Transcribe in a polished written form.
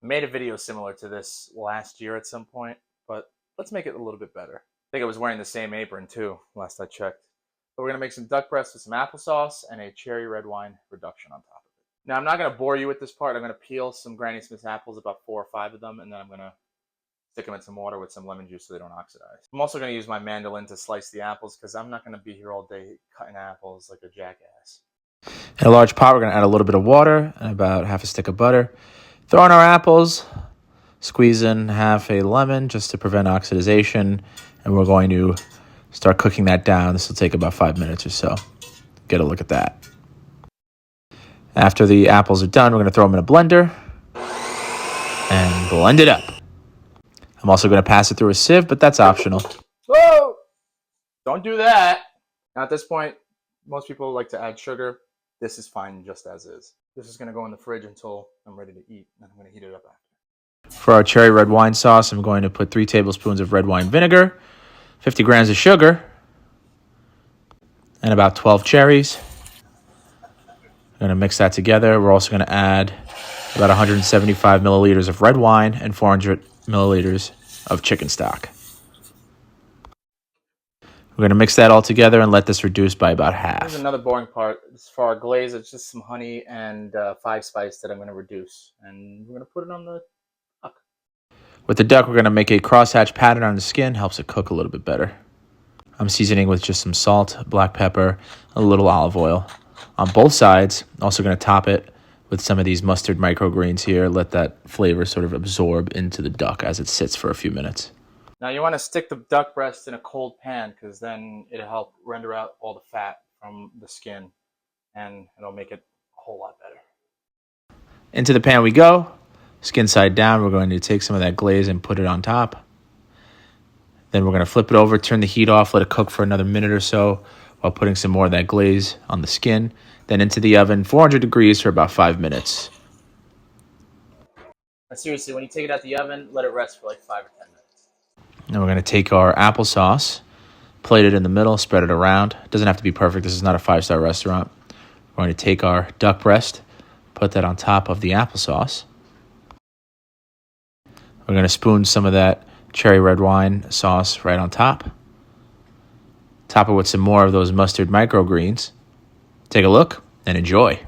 I made a video similar to this last year at some point, but let's make it a little bit better. I think I was wearing the same apron too, last I checked. But we're gonna make some duck breast with some applesauce and a cherry red wine reduction on top of it. Now I'm not gonna bore you with this part. I'm gonna peel some Granny Smith's apples, about 4 or 5 of them, and then I'm gonna stick them in some water with some lemon juice so they don't oxidize. I'm also gonna use my mandolin to slice the apples because I'm not gonna be here all day cutting apples like a jackass. In a large pot, we're going to add a little bit of water and about half a stick of butter. Throw in our apples, squeeze in half a lemon just to prevent oxidization, and we're going to start cooking that down. This will take about 5 minutes or so. Get a look at that. After the apples are done, we're going to throw them in a blender and blend it up. I'm also going to pass it through a sieve, but that's optional. Whoa! Don't do that. Now at this point, most people like to add sugar. This is fine just as is. This is going to go in the fridge until I'm ready to eat, and I'm going to heat it up after. For our cherry red wine sauce, I'm going to put 3 tablespoons of red wine vinegar, 50 grams of sugar, and about 12 cherries. I'm going to mix that together. We're also going to add about 175 milliliters of red wine and 400 milliliters of chicken stock. We're going to mix that all together and let this reduce by about half. Here's another boring part. For our glaze, it's just some honey and 5 spice that I'm going to reduce. And we're going to put it on the duck. With the duck, we're going to make a crosshatch pattern on the skin. Helps it cook a little bit better. I'm seasoning with just some salt, black pepper, a little olive oil. On both sides, also going to top it with some of these mustard microgreens here. Let that flavor sort of absorb into the duck as it sits for a few minutes. Now you want to stick the duck breast in a cold pan because then it'll help render out all the fat from the skin and it'll make it a whole lot better. Into the pan we go. Skin side down. We're going to take some of that glaze and put it on top. Then we're going to flip it over, turn the heat off, let it cook for another minute or so while putting some more of that glaze on the skin. Then into the oven, 400 degrees for about 5 minutes. But seriously, when you take it out the oven, let it rest for like 5 or 10 minutes. Now we're going to take our applesauce, plate it in the middle, spread it around. It doesn't have to be perfect. This is not a 5-star restaurant. We're going to take our duck breast, put that on top of the applesauce. We're going to spoon some of that cherry red wine sauce right on top. Top it with some more of those mustard microgreens. Take a look and enjoy.